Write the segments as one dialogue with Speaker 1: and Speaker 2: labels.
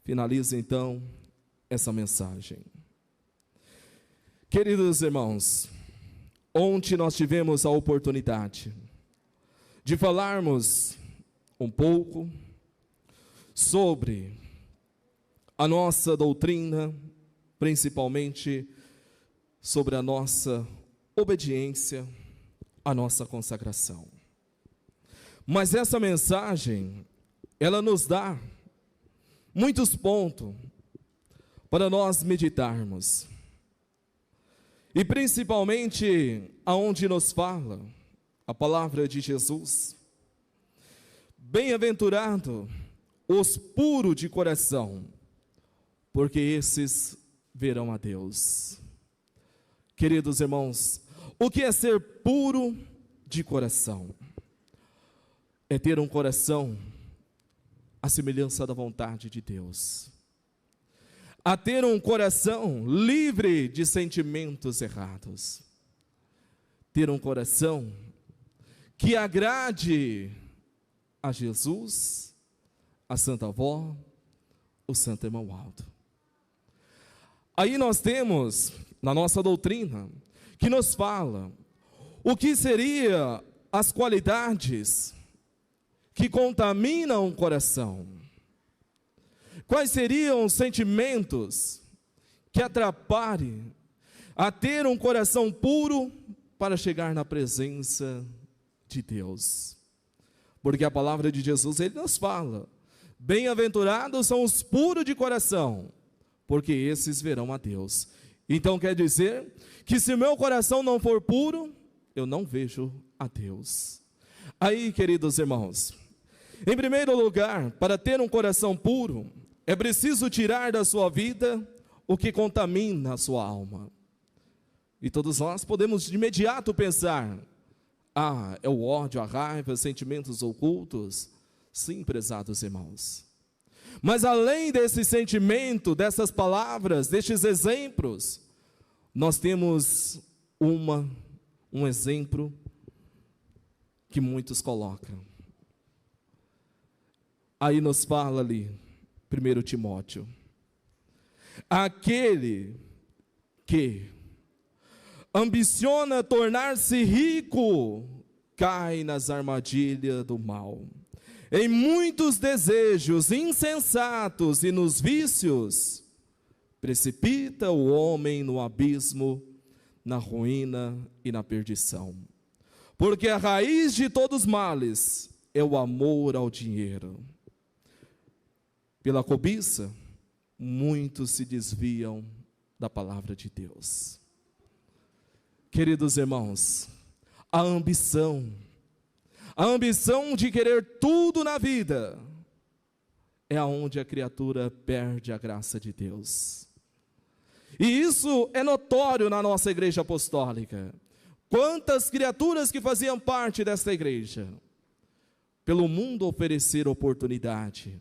Speaker 1: finaliza então essa mensagem. Queridos irmãos, ontem nós tivemos a oportunidade de falarmos um pouco sobre a nossa doutrina, principalmente sobre a nossa obediência, a nossa consagração. Mas essa mensagem, ela nos dá muitos pontos para nós meditarmos. E principalmente aonde nos fala a palavra de Jesus. Bem-aventurado os puros de coração, porque esses verão a Deus. Queridos irmãos, o que é ser puro de coração? É ter um coração à semelhança da vontade de Deus. A ter um coração livre de sentimentos errados. Ter um coração que agrade a Jesus, a Santa Avó, o Santo Irmão Aldo. Aí nós temos, na nossa doutrina, que nos fala o que seria as qualidades que contaminam o coração. Quais seriam os sentimentos que atrapalhem a ter um coração puro para chegar na presença de Deus? Porque a palavra de Jesus, ele nos fala: bem-aventurados são os puros de coração, porque esses verão a Deus. Então quer dizer que se o meu coração não for puro, eu não vejo a Deus. Aí, queridos irmãos, em primeiro lugar, para ter um coração puro, é preciso tirar da sua vida o que contamina a sua alma. E todos nós podemos de imediato pensar: é o ódio, a raiva, sentimentos ocultos. Sim, prezados irmãos. Mas além desse sentimento, dessas palavras, destes exemplos, nós temos um exemplo que muitos colocam. Aí nos fala ali, 1 Timóteo: aquele que ambiciona tornar-se rico, cai nas armadilhas do mal, em muitos desejos insensatos e nos vícios, precipita o homem no abismo, na ruína e na perdição. Porque a raiz de todos os males é o amor ao dinheiro. Pela cobiça, muitos se desviam da palavra de Deus. Queridos irmãos, a ambição de querer tudo na vida, é aonde a criatura perde a graça de Deus. E isso é notório na nossa igreja apostólica. Quantas criaturas que faziam parte desta igreja, pelo mundo oferecer oportunidade,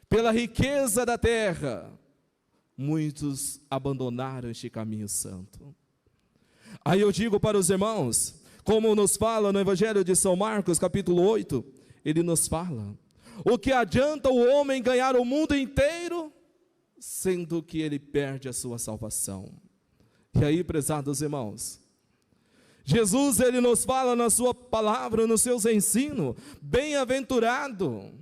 Speaker 1: pela riqueza da terra, muitos abandonaram este caminho santo. Aí eu digo para os irmãos, como nos fala no Evangelho de São Marcos, capítulo 8, ele nos fala: o que adianta o homem ganhar o mundo inteiro, sendo que ele perde a sua salvação? E aí, prezados irmãos, Jesus, ele nos fala na sua palavra, nos seus ensinos: bem-aventurado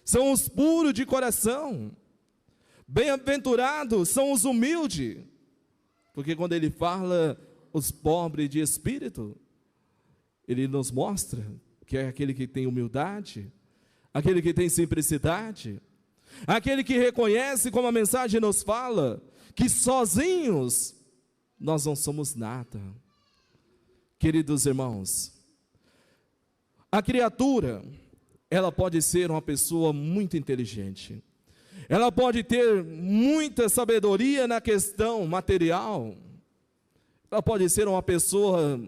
Speaker 1: são os puros de coração, bem-aventurados são os humildes, porque quando ele fala os pobres de espírito, ele nos mostra que é aquele que tem humildade, aquele que tem simplicidade, aquele que reconhece, como a mensagem nos fala, que sozinhos nós não somos nada. Queridos irmãos, a criatura, ela pode ser uma pessoa muito inteligente, ela pode ter muita sabedoria na questão material, ela pode ser uma pessoa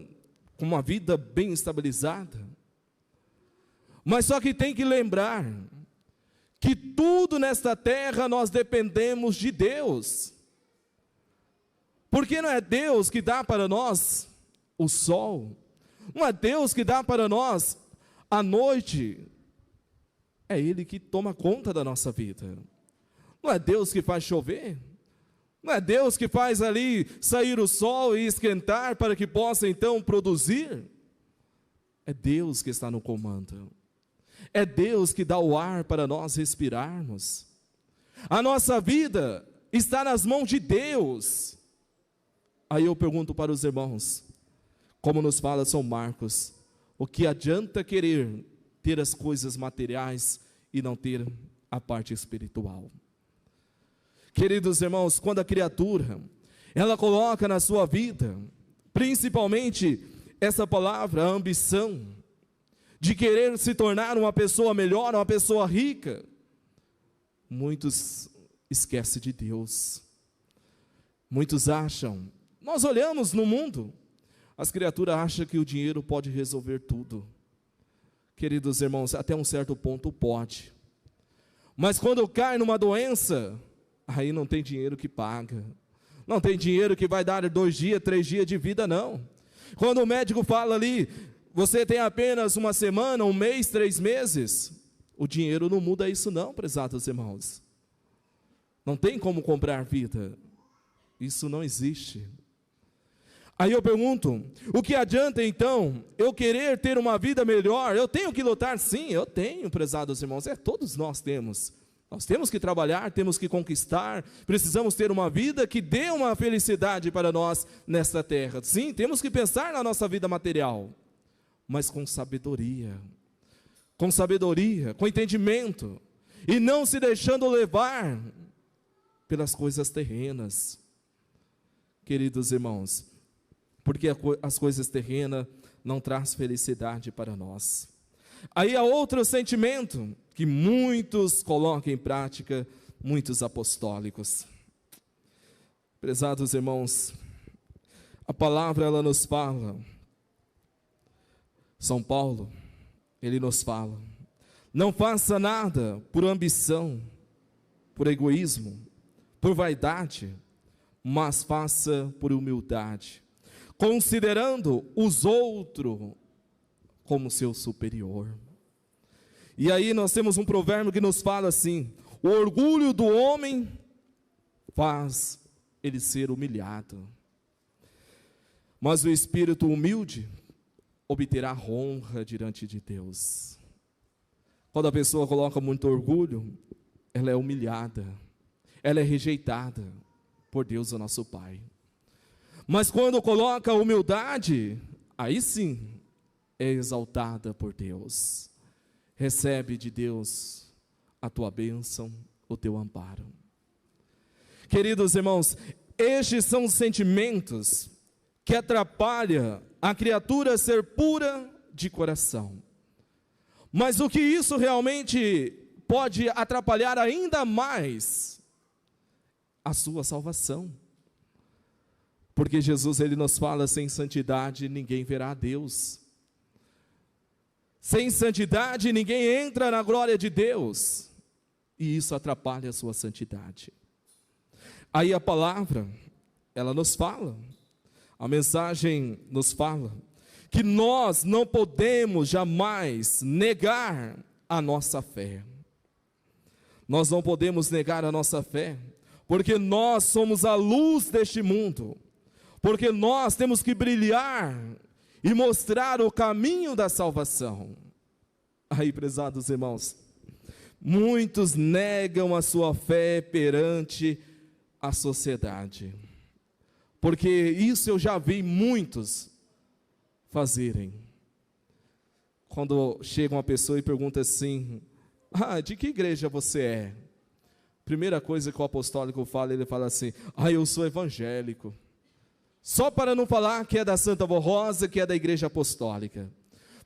Speaker 1: com uma vida bem estabilizada, mas só que tem que lembrar que tudo nesta terra nós dependemos de Deus, porque não é Deus que dá para nós o sol, não é Deus que dá para nós a noite, é Ele que toma conta da nossa vida. Não é Deus que faz chover? Não é Deus que faz ali sair o sol e esquentar para que possa então produzir? É Deus que está no comando. É Deus que dá o ar para nós respirarmos. A nossa vida está nas mãos de Deus. Aí eu pergunto para os irmãos, como nos fala São Marcos, o que adianta querer ter as coisas materiais e não ter a parte espiritual? Queridos irmãos, quando a criatura, ela coloca na sua vida, principalmente essa palavra, a ambição, de querer se tornar uma pessoa melhor, uma pessoa rica, muitos esquecem de Deus. Muitos acham, nós olhamos no mundo, as criaturas acham que o dinheiro pode resolver tudo. Queridos irmãos, até um certo ponto pode. Mas quando cai numa doença, aí não tem dinheiro que paga. Não tem dinheiro que vai dar 2 dias, 3 dias de vida, não. Quando o médico fala ali, você tem apenas 1 semana, 1 mês, 3 meses, o dinheiro não muda isso não, prezados irmãos. Não tem como comprar vida. Isso não existe. Aí eu pergunto, o que adianta então eu querer ter uma vida melhor? Eu tenho que lutar? Sim, eu tenho, prezados irmãos. Todos nós temos. Nós temos que trabalhar, temos que conquistar, precisamos ter uma vida que dê uma felicidade para nós nesta terra. Sim, temos que pensar na nossa vida material, mas com sabedoria, com entendimento, e não se deixando levar pelas coisas terrenas. Queridos irmãos, porque as coisas terrenas não traz felicidade para nós. Aí há outro sentimento que muitos colocam em prática, muitos apostólicos. Prezados irmãos, a palavra ela nos fala, São Paulo, ele nos fala, não faça nada por ambição, por egoísmo, por vaidade, mas faça por humildade, considerando os outros como seu superior. E aí nós temos um provérbio que nos fala assim, o orgulho do homem faz ele ser humilhado, mas o espírito humilde obterá honra diante de Deus. Quando a pessoa coloca muito orgulho, ela é humilhada, ela é rejeitada por Deus, o nosso Pai. Mas quando coloca a humildade, aí sim é exaltada por Deus. Recebe de Deus a tua bênção, o teu amparo. Queridos irmãos, estes são os sentimentos que atrapalham a criatura a ser pura de coração. Mas o que isso realmente pode atrapalhar ainda mais? A sua salvação. Porque Jesus ele nos fala, sem santidade ninguém verá a Deus. Sem santidade ninguém entra na glória de Deus. E isso atrapalha a sua santidade. Aí a palavra, ela nos fala, a mensagem nos fala, que nós não podemos jamais negar a nossa fé. Nós não podemos negar a nossa fé, porque nós somos a luz deste mundo, porque nós temos que brilhar e mostrar o caminho da salvação. Aí, prezados irmãos, muitos negam a sua fé perante a sociedade, porque isso eu já vi muitos fazerem. Quando chega uma pessoa e pergunta assim, de que igreja você é? Primeira coisa que o apostólico fala, ele fala assim, eu sou evangélico. Só para não falar que é da Santa Vó Rosa, que é da igreja apostólica.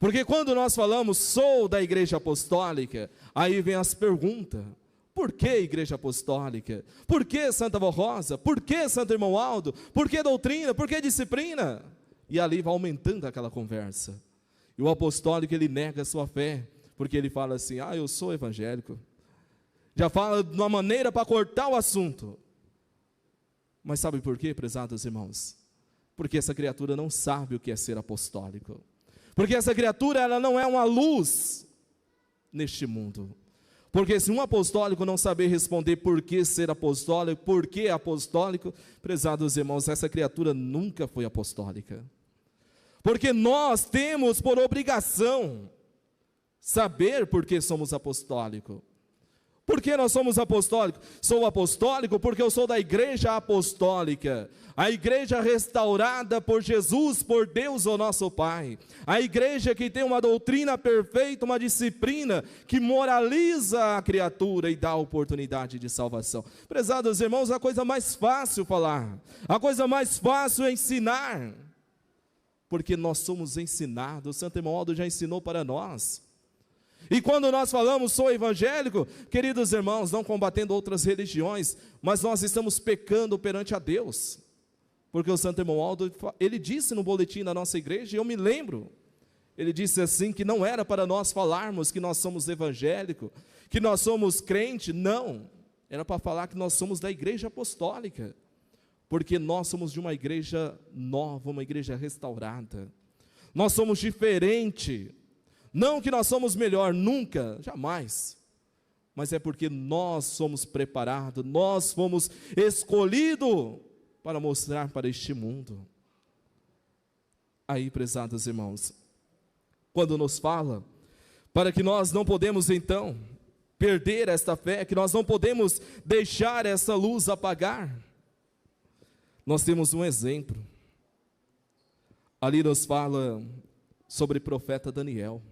Speaker 1: Porque quando nós falamos, sou da igreja apostólica, aí vem as perguntas, por que igreja apostólica? Por que Santa Vó Rosa? Por que Santo Irmão Aldo? Por que doutrina? Por que disciplina? E ali vai aumentando aquela conversa. E o apostólico, ele nega a sua fé, porque ele fala assim, eu sou evangélico. Já fala de uma maneira para cortar o assunto. Mas sabe por quê, prezados irmãos? Porque essa criatura não sabe o que é ser apostólico. Porque essa criatura, ela não é uma luz neste mundo. Porque se um apostólico não saber responder por que ser apostólico, por que apostólico, prezados irmãos, essa criatura nunca foi apostólica. Porque nós temos por obrigação saber por que somos apostólicos. Por que nós somos apostólicos? Sou apostólico porque eu sou da igreja apostólica, a igreja restaurada por Jesus, por Deus o nosso Pai, a igreja que tem uma doutrina perfeita, uma disciplina que moraliza a criatura e dá oportunidade de salvação. Prezados irmãos, a coisa mais fácil falar, a coisa mais fácil é ensinar, porque nós somos ensinados. O Santo Irmão Aldo já ensinou para nós. E quando nós falamos sou evangélico, queridos irmãos, não combatendo outras religiões, mas nós estamos pecando perante a Deus, porque o Santo Irmão Aldo, ele disse no boletim da nossa igreja, e eu me lembro, ele disse assim, que não era para nós falarmos que nós somos evangélicos, que nós somos crente, não, era para falar que nós somos da igreja apostólica, porque nós somos de uma igreja nova, uma igreja restaurada, nós somos diferentes. Não que nós somos melhor, nunca, jamais, mas é porque nós somos preparados, nós fomos escolhidos para mostrar para este mundo. Aí, prezados irmãos, quando nos fala, para que nós não podemos então perder esta fé, que nós não podemos deixar essa luz apagar, nós temos um exemplo, ali nos fala sobre o profeta Daniel.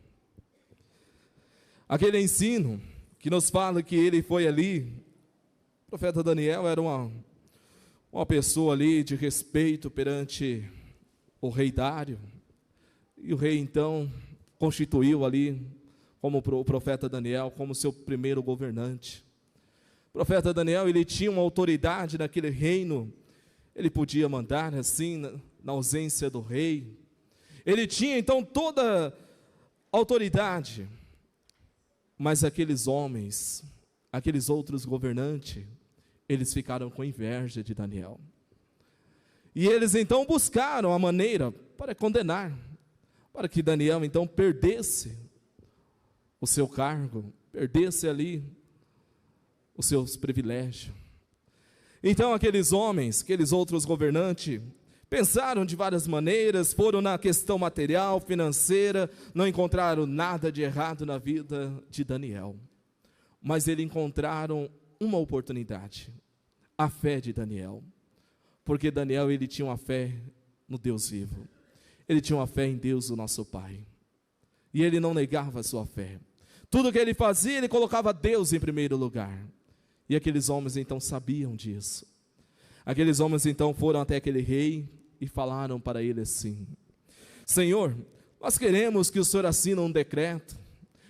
Speaker 1: Aquele ensino que nos fala que ele foi ali, o profeta Daniel era uma pessoa ali de respeito perante o rei Dário, e o rei então constituiu ali como o profeta Daniel, como seu primeiro governante. O profeta Daniel, ele tinha uma autoridade naquele reino, ele podia mandar assim, na ausência do rei, ele tinha então toda a autoridade. Mas aqueles homens, aqueles outros governantes, eles ficaram com inveja de Daniel. E eles então buscaram a maneira para condenar, para que Daniel então perdesse o seu cargo, perdesse ali os seus privilégios. Então aqueles homens, aqueles outros governantes, pensaram de várias maneiras, foram na questão material, financeira, não encontraram nada de errado na vida de Daniel. Mas eles encontraram uma oportunidade, a fé de Daniel. Porque Daniel, ele tinha uma fé no Deus vivo. Ele tinha uma fé em Deus, o nosso Pai. E ele não negava a sua fé. Tudo que ele fazia, ele colocava Deus em primeiro lugar. E aqueles homens então sabiam disso. Aqueles homens então foram até aquele rei e falaram para ele assim: Senhor, nós queremos que o Senhor assine um decreto,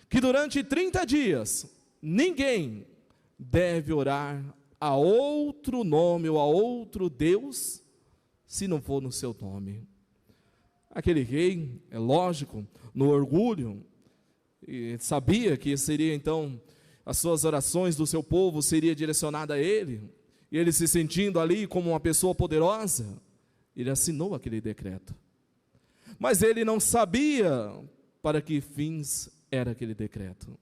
Speaker 1: que durante 30 dias, ninguém deve orar a outro nome ou a outro Deus, se não for no seu nome. Aquele rei, é lógico, no orgulho, e sabia que seria então, as suas orações do seu povo seria direcionada a ele, e ele se sentindo ali como uma pessoa poderosa, ele assinou aquele decreto. Mas ele não sabia para que fins era aquele decreto.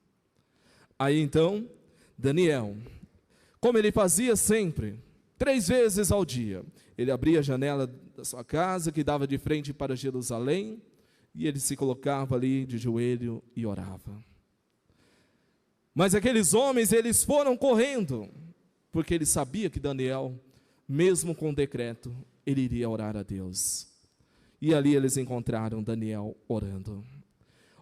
Speaker 1: Aí então, Daniel, como ele fazia sempre, 3 vezes ao dia, ele abria a janela da sua casa, que dava de frente para Jerusalém, e ele se colocava ali de joelho e orava. Mas aqueles homens, eles foram correndo, porque ele sabia que Daniel, mesmo com o decreto, ele iria orar a Deus. E ali eles encontraram Daniel orando.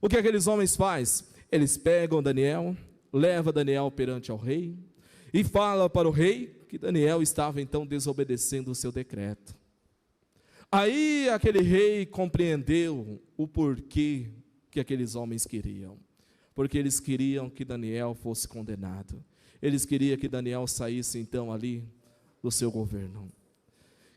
Speaker 1: O que aqueles homens fazem? Eles pegam Daniel, levam Daniel perante ao rei, e fala para o rei que Daniel estava então desobedecendo o seu decreto. Aí aquele rei compreendeu o porquê que aqueles homens queriam. Porque eles queriam que Daniel fosse condenado. Eles queriam que Daniel saísse então ali do seu governo.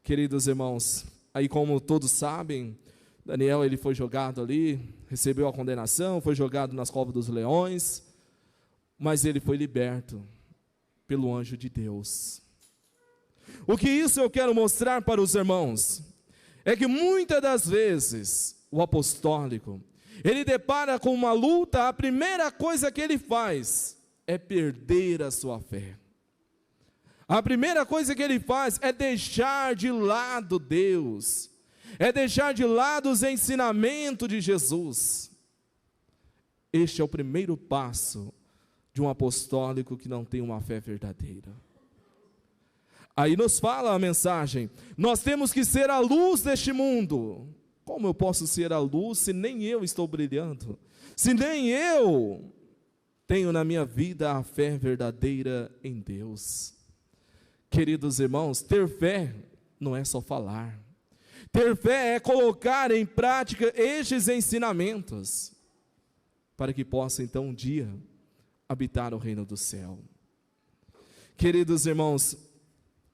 Speaker 1: Queridos irmãos, aí como todos sabem, Daniel ele foi jogado ali, recebeu a condenação, foi jogado nas covas dos leões, mas ele foi liberto pelo anjo de Deus. O que isso eu quero mostrar para os irmãos, é que muitas das vezes, o apostólico, ele depara com uma luta, a primeira coisa que ele faz, é perder a sua fé. A primeira coisa que ele faz é deixar de lado Deus, é deixar de lado os ensinamentos de Jesus. Este é o primeiro passo de um apostólico que não tem uma fé verdadeira. Aí nos fala a mensagem, nós temos que ser a luz deste mundo. Como eu posso ser a luz se nem eu estou brilhando? Se nem eu tenho na minha vida a fé verdadeira em Deus? Queridos irmãos, ter fé não é só falar. Ter fé é colocar em prática estes ensinamentos, para que possa então um dia habitar o reino do céu. Queridos irmãos,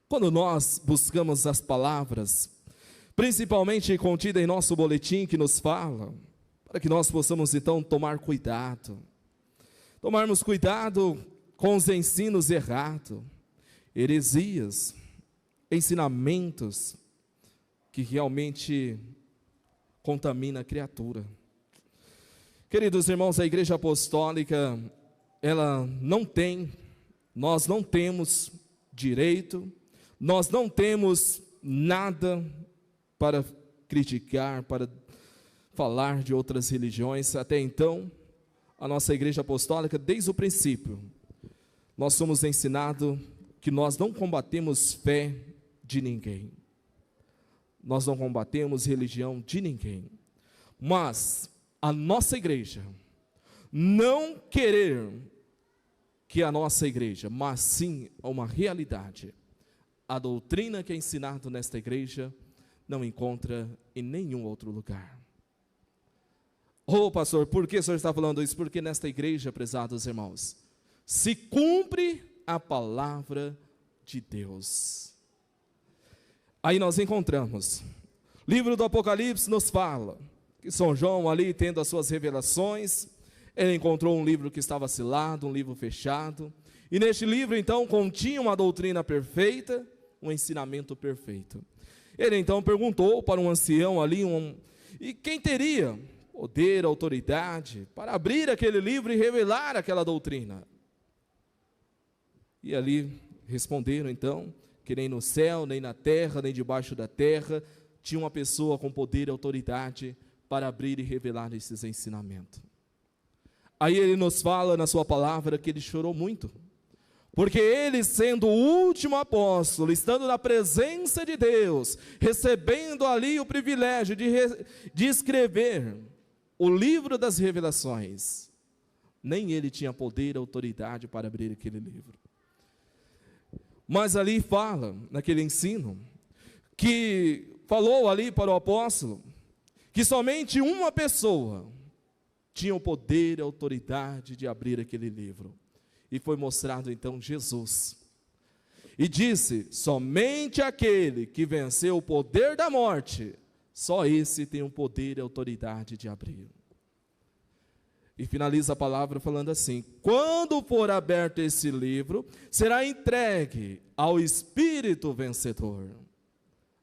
Speaker 1: quando nós buscamos as palavras, principalmente contida em nosso boletim que nos fala, para que nós possamos então tomar cuidado, tomarmos cuidado com os ensinos errados, heresias, ensinamentos que realmente contamina a criatura. Queridos irmãos, a igreja apostólica, nós não temos direito, nós não temos nada para criticar, para falar de outras religiões. Até então, a nossa igreja apostólica, desde o princípio, nós somos ensinados que nós não combatemos fé de ninguém. Nós não combatemos religião de ninguém. Mas a nossa igreja não querer que a nossa igreja, mas sim uma realidade. A doutrina que é ensinada nesta igreja não encontra em nenhum outro lugar. Pastor, por que o senhor está falando isso? Porque nesta igreja, prezados irmãos, se cumpre a palavra de Deus. Aí nós encontramos, livro do Apocalipse nos fala, que São João ali tendo as suas revelações, ele encontrou um livro que estava selado, um livro fechado, e neste livro então continha uma doutrina perfeita, um ensinamento perfeito. Ele então perguntou para um ancião ali, e quem teria poder, autoridade, para abrir aquele livro e revelar aquela doutrina? E ali responderam então, que nem no céu, nem na terra, nem debaixo da terra, tinha uma pessoa com poder e autoridade para abrir e revelar esses ensinamentos. Aí ele nos fala na sua palavra que ele chorou muito, porque ele, sendo o último apóstolo, estando na presença de Deus, recebendo ali o privilégio de escrever o livro das revelações, nem ele tinha poder e autoridade para abrir aquele livro. Mas ali fala, naquele ensino, que falou ali para o apóstolo, que somente uma pessoa tinha o poder e a autoridade de abrir aquele livro. E foi mostrado então Jesus. E disse, somente aquele que venceu o poder da morte, só esse tem o poder e a autoridade de abrir. E finaliza a palavra falando assim, quando for aberto esse livro, será entregue ao Espírito vencedor.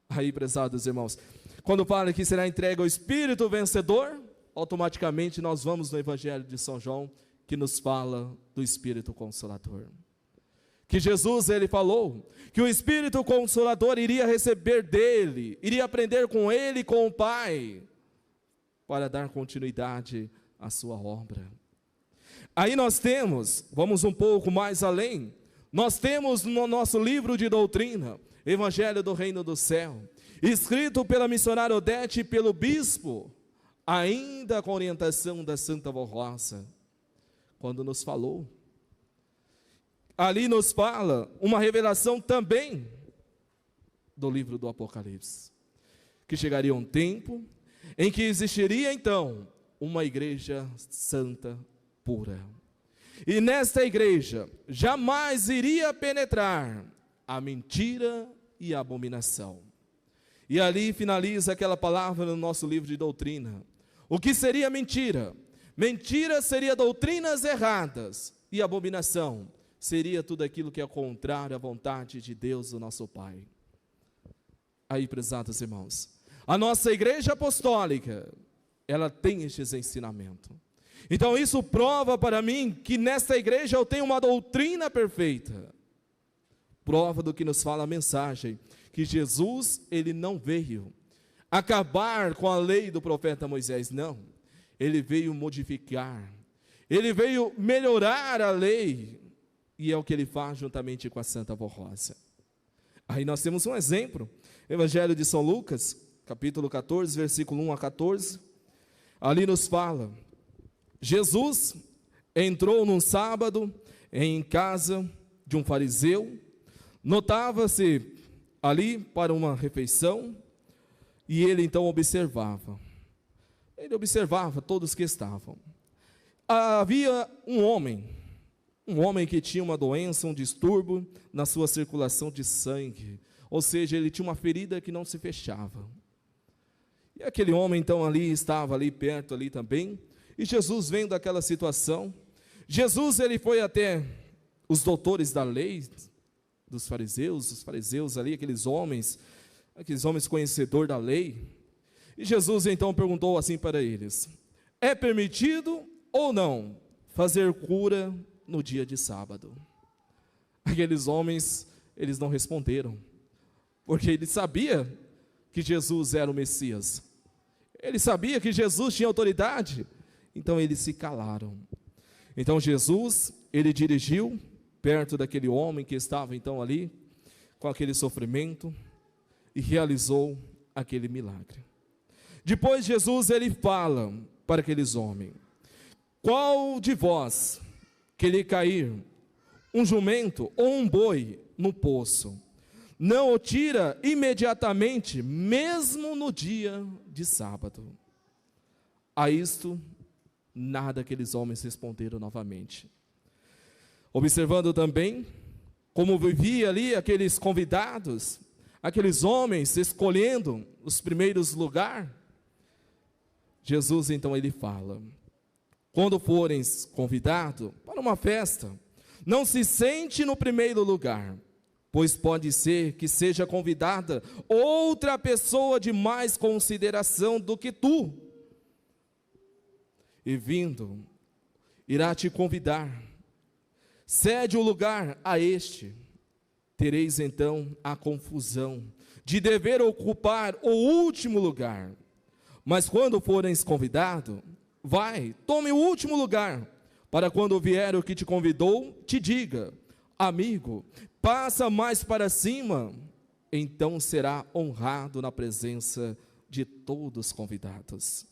Speaker 1: Aí, prezados irmãos, quando fala que será entregue ao Espírito vencedor, automaticamente nós vamos no Evangelho de São João, que nos fala do Espírito Consolador. Que Jesus, ele falou, que o Espírito Consolador iria receber dele, iria aprender com ele e com o Pai, para dar continuidade à sua obra. Aí nós temos, vamos um pouco mais além, nós temos no nosso livro de doutrina, Evangelho do Reino do Céu, escrito pela missionária Odete e pelo bispo, ainda com orientação da Santa Rosa, quando nos falou, ali nos fala uma revelação também do livro do Apocalipse, que chegaria um tempo em que existiria então uma igreja santa, pura, e nesta igreja jamais iria penetrar a mentira e a abominação. E ali finaliza aquela palavra no nosso livro de doutrina. O que seria mentira? Mentira seria doutrinas erradas, e abominação seria tudo aquilo que é contrário à vontade de Deus, o nosso Pai. Aí, prezados irmãos, a nossa igreja apostólica, ela tem estes ensinamentos. Então isso prova para mim que nesta igreja eu tenho uma doutrina perfeita. Prova do que nos fala a mensagem, que Jesus, ele não veio acabar com a lei do profeta Moisés, não. Ele veio modificar, ele veio melhorar a lei, e é o que ele faz juntamente com a Santa Vó Rosa. Aí nós temos um exemplo, Evangelho de São Lucas, capítulo 14, versículo 1 a 14, ali nos fala, Jesus entrou num sábado em casa de um fariseu, notava-se ali para uma refeição, e ele então observava. Ele observava todos que estavam. Havia um homem que tinha uma doença, um distúrbio na sua circulação de sangue, ou seja, ele tinha uma ferida que não se fechava. E aquele homem então ali estava ali perto ali também, e Jesus vendo aquela situação, Jesus ele foi até os doutores da lei, dos fariseus, os fariseus ali, aqueles homens conhecedores da lei, e Jesus então perguntou assim para eles, é permitido ou não fazer cura no dia de sábado? Aqueles homens, eles não responderam, porque ele sabia que Jesus era o Messias, ele sabia que Jesus tinha autoridade, então eles se calaram. Então Jesus, ele dirigiu perto daquele homem que estava então ali, com aquele sofrimento, e realizou aquele milagre. Depois Jesus, ele fala para aqueles homens, qual de vós, que lhe cair um jumento ou um boi no poço, não o tira imediatamente, mesmo no dia de sábado? A isto, nada aqueles homens responderam novamente. Observando também, como vivia ali aqueles convidados, aqueles homens escolhendo os primeiros lugares, Jesus então ele fala, quando forem convidados para uma festa, não se sente no primeiro lugar, pois pode ser que seja convidada outra pessoa de mais consideração do que tu, e vindo, irá te convidar, cede o lugar a este, tereis então a confusão de dever ocupar o último lugar, mas quando forem convidados, vai, tome o último lugar, para quando vier o que te convidou, te diga, amigo, passa mais para cima, então será honrado na presença de todos os convidados.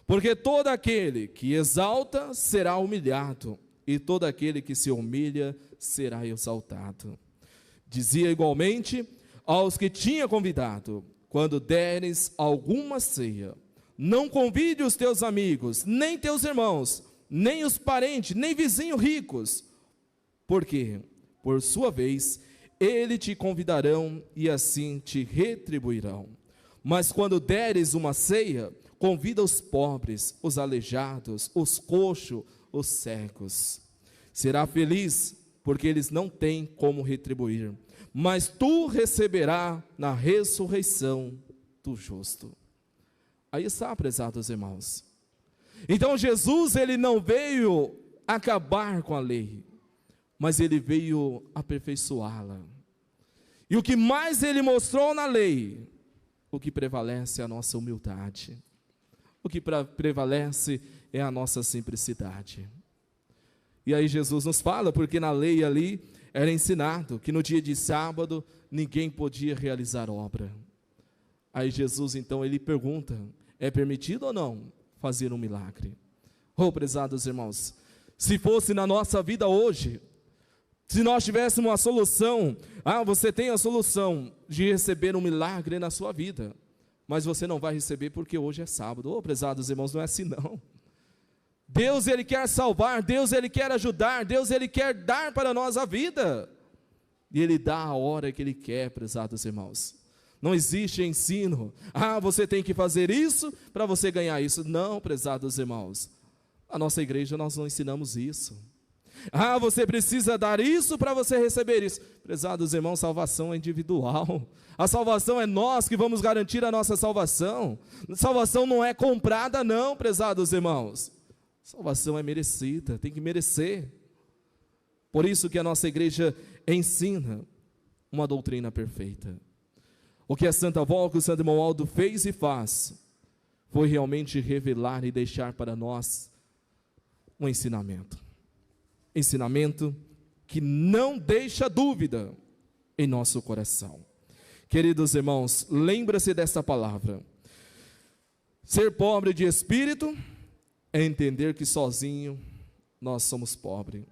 Speaker 1: Porque todo aquele que exalta será humilhado, e todo aquele que se humilha será exaltado. Dizia igualmente aos que tinha convidado, quando deres alguma ceia, não convide os teus amigos, nem teus irmãos, nem os parentes, nem vizinhos ricos, porque, por sua vez, eles te convidarão e assim te retribuirão. Mas quando deres uma ceia, convida os pobres, os aleijados, os coxos, os cegos. Será feliz, porque eles não têm como retribuir, mas tu receberás na ressurreição do justo. Aí está, prezados irmãos. Então Jesus, ele não veio acabar com a lei, mas ele veio aperfeiçoá-la. E o que mais ele mostrou na lei, o que prevalece é a nossa humildade. O que prevalece é a nossa simplicidade. E aí Jesus nos fala, porque na lei ali era ensinado que no dia de sábado ninguém podia realizar obra. Aí Jesus então ele pergunta, é permitido ou não fazer um milagre? Oh, prezados irmãos, se fosse na nossa vida hoje, se nós tivéssemos uma solução, você tem a solução de receber um milagre na sua vida, mas você não vai receber porque hoje é sábado. Oh, prezados irmãos, não é assim não. Deus, ele quer salvar, Deus, ele quer ajudar, Deus, ele quer dar para nós a vida, e ele dá a hora que ele quer, prezados irmãos. Não existe ensino, você tem que fazer isso para você ganhar isso. Não, prezados irmãos, a nossa igreja nós não ensinamos isso. Você precisa dar isso para você receber isso. Prezados irmãos, salvação é individual. A salvação é nós que vamos garantir a nossa salvação. Salvação não é comprada não, prezados irmãos. Salvação é merecida, tem que merecer. Por isso que a nossa igreja ensina uma doutrina perfeita. O que a Santa Avó, que o Santo Irmão Aldo fez e faz, foi realmente revelar e deixar para nós um ensinamento. Ensinamento que não deixa dúvida em nosso coração. Queridos irmãos, lembra-se dessa palavra. Ser pobre de espírito é entender que sozinho nós somos pobres.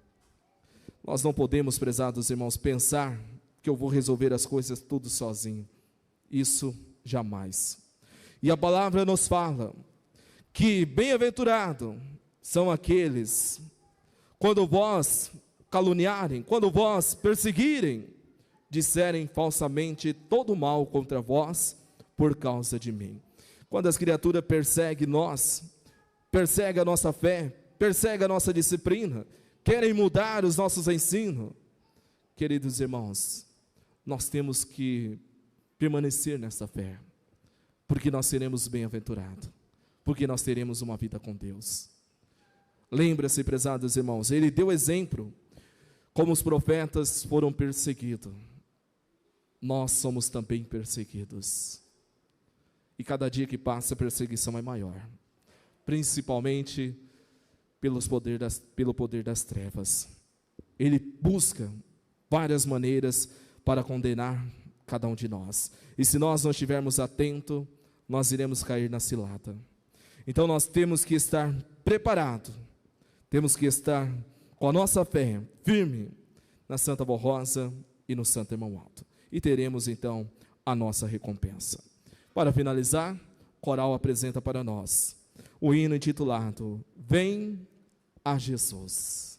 Speaker 1: Nós não podemos, prezados irmãos, pensar que eu vou resolver as coisas tudo sozinho. Isso jamais. E a palavra nos fala que bem-aventurado são aqueles quando vós caluniarem, quando vós perseguirem, disserem falsamente todo mal contra vós por causa de mim. Quando as criaturas perseguem nós, perseguem a nossa fé, perseguem a nossa disciplina, querem mudar os nossos ensinos, queridos irmãos, nós temos que permanecer nessa fé, porque nós seremos bem-aventurados, porque nós teremos uma vida com Deus. Lembra-se, prezados irmãos, ele deu exemplo, como os profetas foram perseguidos, nós somos também perseguidos, e cada dia que passa a perseguição é maior, principalmente pelo poder das trevas. Ele busca várias maneiras para condenar cada um de nós, e se nós não estivermos atentos, nós iremos cair na cilada. Então nós temos que estar preparados, temos que estar com a nossa fé firme na Santa Avó Rosa e no Santo Irmão Aldo, e teremos então a nossa recompensa. Para finalizar, o coral apresenta para nós o hino intitulado Vem a Jesus.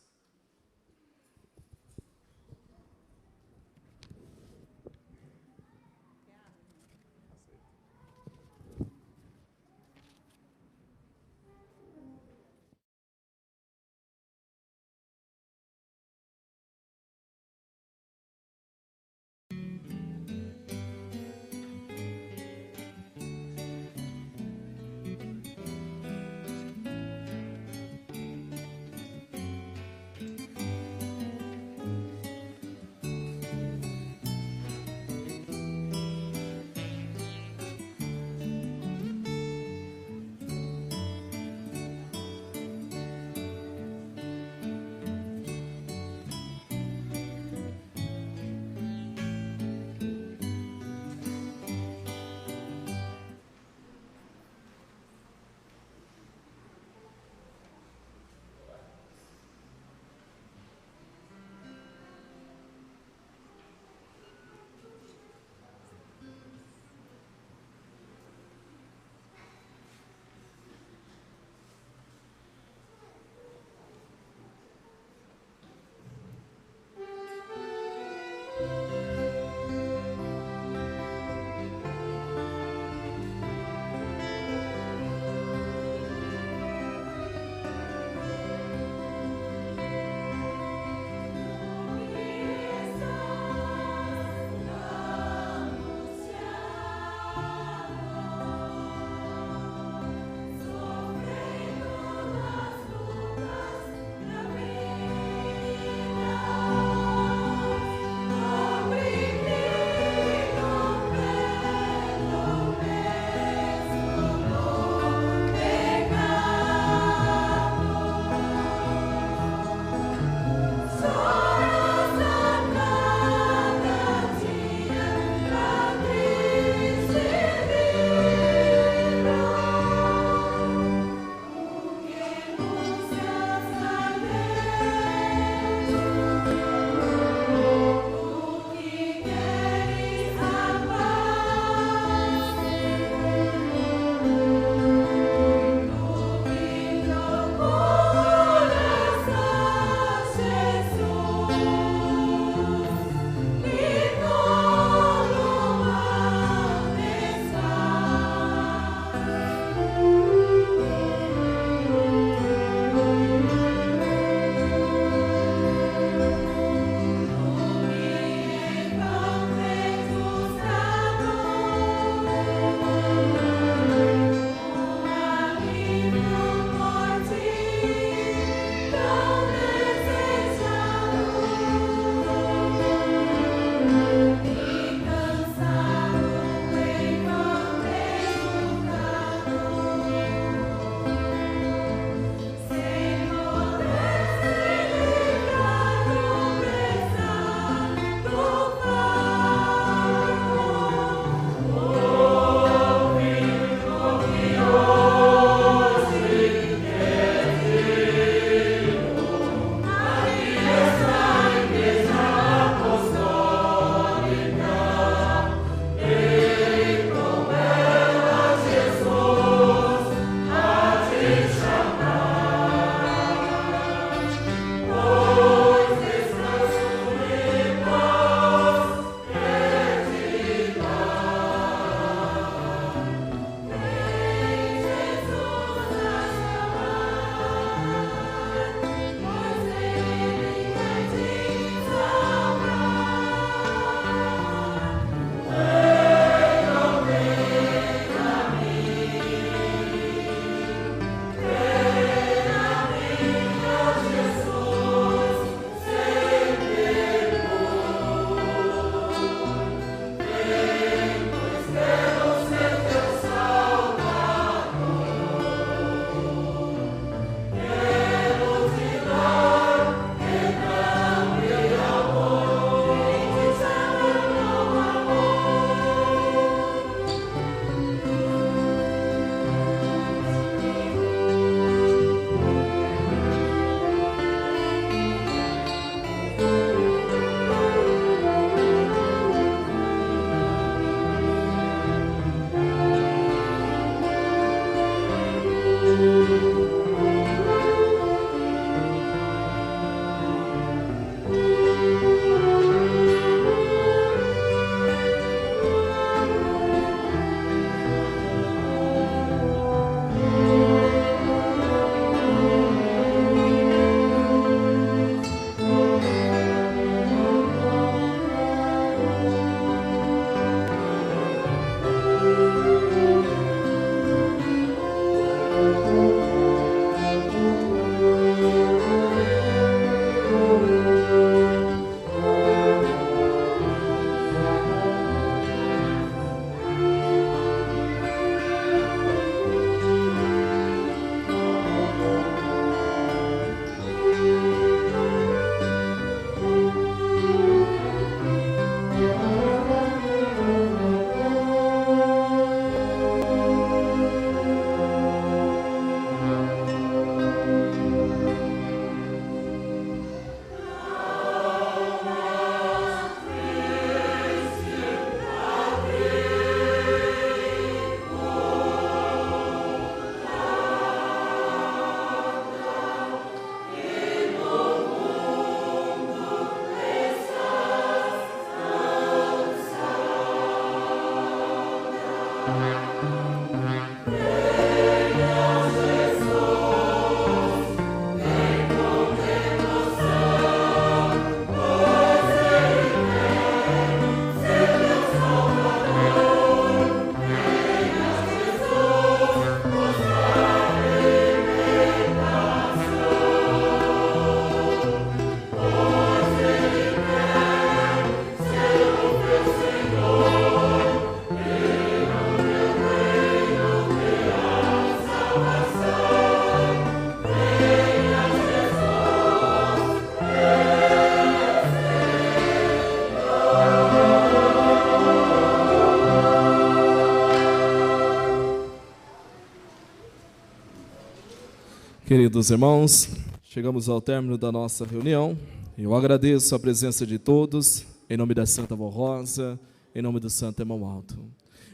Speaker 1: Queridos irmãos, chegamos ao término da nossa reunião. Eu agradeço a presença de todos, em nome da Santa Avó Rosa, em nome do Santo Irmão Alto.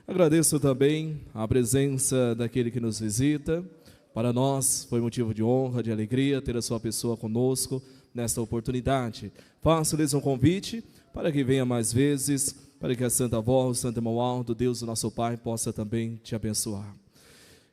Speaker 1: Agradeço também a presença daquele que nos visita. Para nós foi motivo de honra, de alegria ter a sua pessoa conosco nesta oportunidade. Faço-lhes um convite para que venha mais vezes, para que a Santa Avó, o Santo Irmão Alto, Deus, o nosso Pai, possa também te abençoar.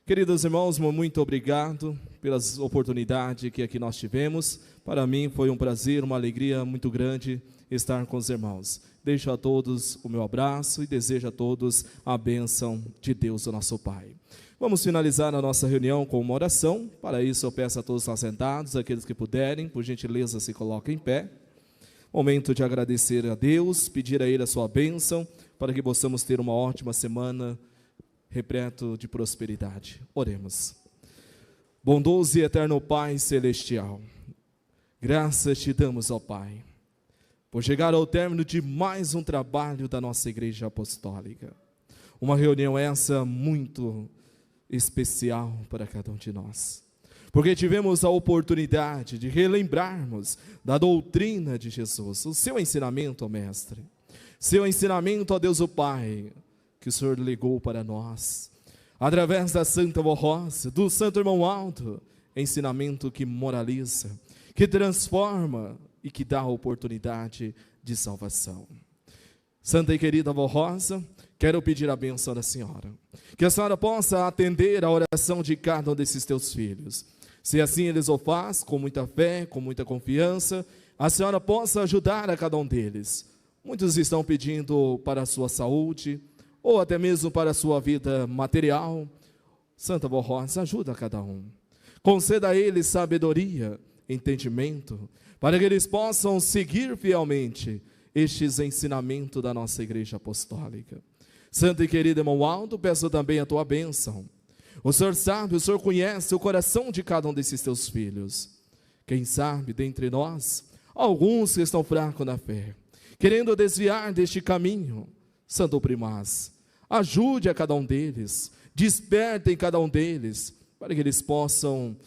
Speaker 1: Queridos irmãos, muito obrigado pelas oportunidades que aqui nós tivemos. Para mim foi um prazer, uma alegria muito grande estar com os irmãos. Deixo a todos o meu abraço e desejo a todos a bênção de Deus, o nosso Pai. Vamos finalizar a nossa reunião com uma oração. Para isso eu peço a todos os assentados, aqueles que puderem, por gentileza se coloquem em pé. Momento de agradecer a Deus, pedir a Ele a sua bênção, para que possamos ter uma ótima semana repleto de prosperidade. Oremos. Bondoso e eterno Pai celestial, graças te damos, ó Pai, por chegar ao término de mais um trabalho da nossa Igreja Apostólica. Uma reunião essa muito especial para cada um de nós, porque tivemos a oportunidade de relembrarmos da doutrina de Jesus, o seu ensinamento, ó Mestre, seu ensinamento, ó Deus o Pai, que o Senhor legou para nós, através da Santa Avó Rosa, do Santo Irmão Alto, ensinamento que moraliza, que transforma e que dá a oportunidade de salvação. Santa e querida Avó Rosa, quero pedir a bênção da Senhora, que a Senhora possa atender a oração de cada um desses teus filhos. Se assim eles o faz, com muita fé, com muita confiança, a Senhora possa ajudar a cada um deles. Muitos estão pedindo para a sua saúde, ou até mesmo para a sua vida material. Santa Avó Rosa, ajuda a cada um. Conceda a eles sabedoria, entendimento, para que eles possam seguir fielmente estes ensinamentos da nossa Igreja Apostólica. Santo e querido irmão Aldo, peço também a tua bênção. O Senhor sabe, o Senhor conhece o coração de cada um desses teus filhos. Quem sabe, dentre nós, alguns que estão fracos na fé, querendo desviar deste caminho. Santo Primaz, ajude a cada um deles, despertem cada um deles, para que eles possam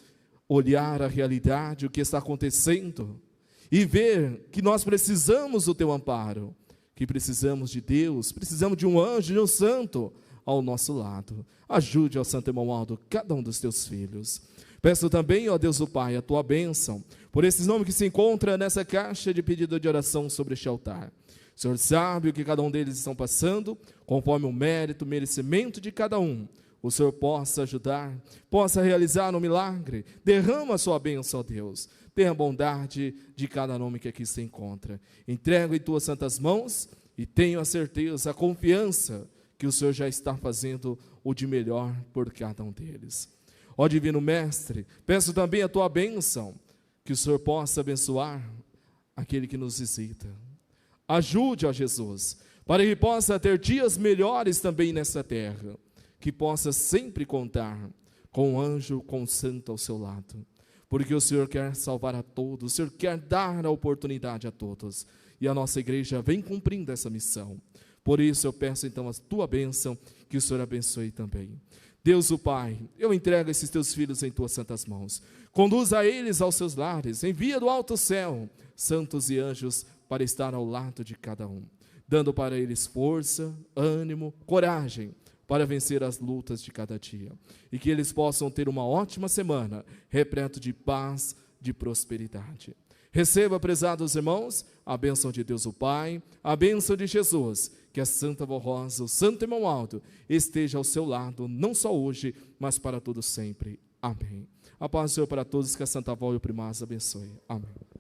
Speaker 1: olhar a realidade, o que está acontecendo, e ver que nós precisamos do teu amparo, que precisamos de Deus, precisamos de um anjo, de um santo ao nosso lado. Ajude ao Santo Irmão Aldo, cada um dos teus filhos. Peço também, ó Deus o Pai, a tua bênção, por esses nomes que se encontram nessa caixa de pedido de oração sobre este altar. O Senhor sabe o que cada um deles estão passando, conforme o mérito, o merecimento de cada um. O Senhor possa ajudar, possa realizar um milagre. Derrama a sua bênção, ó Deus. Tenha bondade de cada nome que aqui se encontra. Entrego em tuas santas mãos e tenho a certeza, a confiança que o Senhor já está fazendo o de melhor por cada um deles. Ó Divino Mestre, peço também a tua bênção, que o Senhor possa abençoar aquele que nos visita. Ajude, ó Jesus, para que possa ter dias melhores também nessa terra, que possa sempre contar com o anjo, com o santo ao seu lado, porque o Senhor quer salvar a todos, o Senhor quer dar a oportunidade a todos, e a nossa igreja vem cumprindo essa missão. Por isso eu peço então a tua bênção, que o Senhor abençoe também. Deus o Pai, eu entrego esses teus filhos em tuas santas mãos, conduza eles aos seus lares, envia do alto céu santos e anjos para estar ao lado de cada um, dando para eles força, ânimo, coragem, para vencer as lutas de cada dia, e que eles possam ter uma ótima semana, repleto de paz, de prosperidade. Receba, prezados irmãos, a bênção de Deus o Pai, a bênção de Jesus, que a Santa Avó Rosa, o Santo Irmão Alto, esteja ao seu lado, não só hoje, mas para todos sempre. Amém. A paz do Senhor para todos, que a Santa Avó e o Primaz abençoe. Amém.